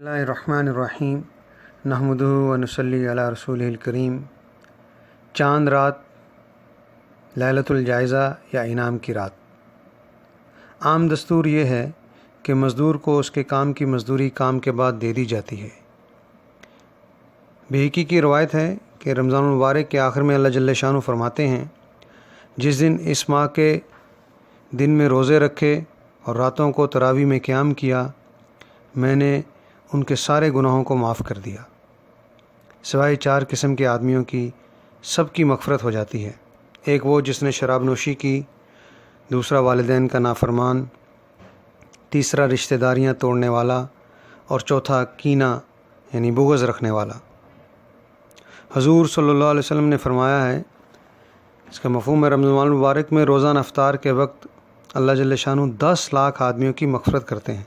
بسم اللہ الرحمن الرحیم نحمدہ و نصلی علی رسولہ الکریم۔ چاند رات، لیلۃ الجائزہ یا انعام کی رات۔ عام دستور یہ ہے کہ مزدور کو اس کے کام کی مزدوری کام کے بعد دے دی جاتی ہے۔ بہقی کی روایت ہے کہ رمضان المبارک کے آخر میں اللہ جل شانہ فرماتے ہیں، جس دن اس ماہ کے دن میں روزے رکھے اور راتوں کو تراویح میں قیام کیا، میں نے ان کے سارے گناہوں کو معاف کر دیا، سوائے 4 قسم کے آدمیوں کی، سب کی مغفرت ہو جاتی ہے۔ ایک وہ جس نے شراب نوشی کی، دوسرا والدین کا نافرمان، تیسرا رشتہ داریاں توڑنے والا، اور چوتھا کینہ یعنی بغض رکھنے والا۔ حضور صلی اللہ علیہ وسلم نے فرمایا ہے، اس کا مفہوم ہے رمضان المبارک میں روزانہ افطار کے وقت اللہ جل شانہ 10 لاکھ آدمیوں کی مغفرت کرتے ہیں،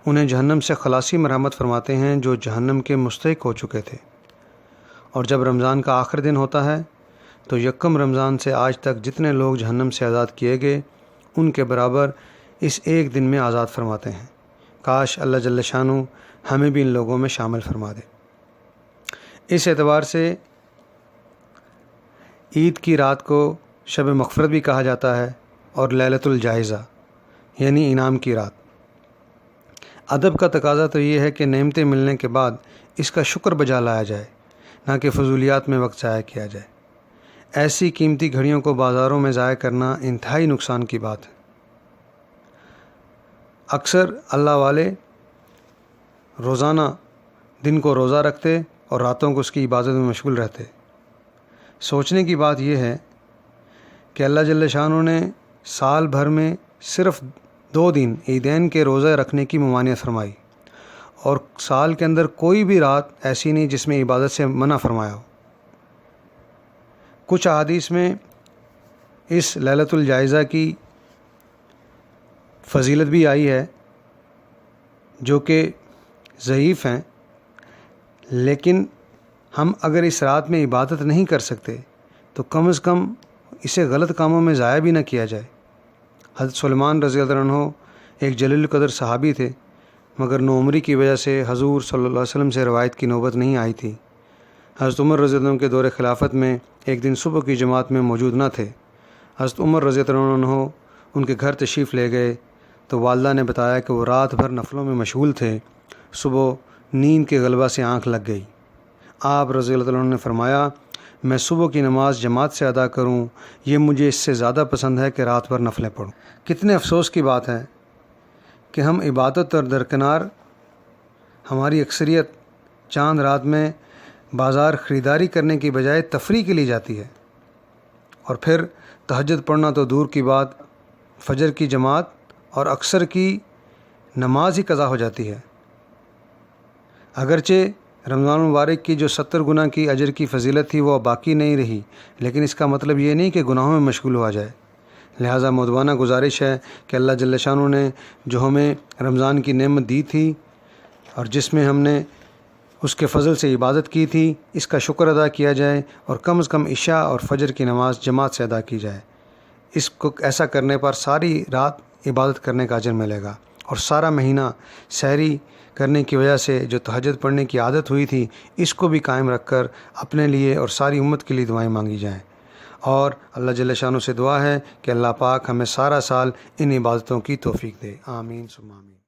انہیں جہنم سے خلاصی مرحمت فرماتے ہیں جو جہنم کے مستحق ہو چکے تھے۔ اور جب رمضان کا آخر دن ہوتا ہے تو یکم رمضان سے آج تک جتنے لوگ جہنم سے آزاد کیے گئے ان کے برابر اس ایک دن میں آزاد فرماتے ہیں۔ کاش اللہ جل شانہ ہمیں بھی ان لوگوں میں شامل فرما دے۔ اس اعتبار سے عید کی رات کو شب مغفرت بھی کہا جاتا ہے اور لیلۃ الجائزہ یعنی انعام کی رات۔ ادب کا تقاضا تو یہ ہے کہ نعمتیں ملنے کے بعد اس کا شکر بجا لایا جائے، نہ کہ فضولیات میں وقت ضائع کیا جائے۔ ایسی قیمتی گھڑیوں کو بازاروں میں ضائع کرنا انتہائی نقصان کی بات ہے۔ اکثر اللہ والے روزانہ دن کو روزہ رکھتے اور راتوں کو اس کی عبادت میں مشغول رہتے۔ سوچنے کی بات یہ ہے کہ اللہ جل شانہ نے سال بھر میں صرف 2 دن عیدین کے روزہ رکھنے کی ممانعت فرمائی، اور سال کے اندر کوئی بھی رات ایسی نہیں جس میں عبادت سے منع فرمایا ہو۔ کچھ احادیث میں اس لیلۃ الجائزہ کی فضیلت بھی آئی ہے جو کہ ضعیف ہیں، لیکن ہم اگر اس رات میں عبادت نہیں کر سکتے تو کم از کم اسے غلط کاموں میں ضائع بھی نہ کیا جائے۔ حضرت سلیمان رضی اللہ عنہ ایک جلیل القدر صحابی تھے، مگر نوعمری کی وجہ سے حضور صلی اللہ علیہ وسلم سے روایت کی نوبت نہیں آئی تھی۔ حضرت عمر رضی اللہ عنہ کے دور خلافت میں ایک دن صبح کی جماعت میں موجود نہ تھے۔ حضرت عمر رضی اللہ عنہ ان کے گھر تشریف لے گئے تو والدہ نے بتایا کہ وہ رات بھر نفلوں میں مشغول تھے، صبح نیند کے غلبہ سے آنکھ لگ گئی۔ آپ رضی اللہ عنہ نے فرمایا، میں صبح کی نماز جماعت سے ادا کروں، یہ مجھے اس سے زیادہ پسند ہے کہ رات بھر نفلیں پڑھوں۔ کتنے افسوس کی بات ہے کہ ہم عبادت اور درکنار ہماری اکثریت چاند رات میں بازار خریداری کرنے کی بجائے تفریح کے لیے جاتی ہے، اور پھر تہجد پڑھنا تو دور کی بات، فجر کی جماعت اور اکثر کی نماز ہی قضا ہو جاتی ہے۔ اگرچہ رمضان المبارک کی جو 70 گنا کی اجر کی فضیلت تھی وہ باقی نہیں رہی، لیکن اس کا مطلب یہ نہیں کہ گناہوں میں مشغول ہوا جائے۔ لہٰذا مؤدبانہ گزارش ہے کہ اللہ جل شانہ نے جو ہمیں رمضان کی نعمت دی تھی اور جس میں ہم نے اس کے فضل سے عبادت کی تھی، اس کا شکر ادا کیا جائے اور کم از کم عشاء اور فجر کی نماز جماعت سے ادا کی جائے۔ اس کو ایسا کرنے پر ساری رات عبادت کرنے کا اجر ملے گا، اور سارا مہینہ سحری کرنے کی وجہ سے جو تہجد پڑھنے کی عادت ہوئی تھی اس کو بھی قائم رکھ کر اپنے لیے اور ساری امت کے لیے دعائیں مانگی جائیں۔ اور اللہ جل شانہ سے دعا ہے کہ اللہ پاک ہمیں سارا سال ان عبادتوں کی توفیق دے۔ آمین ثم آمین۔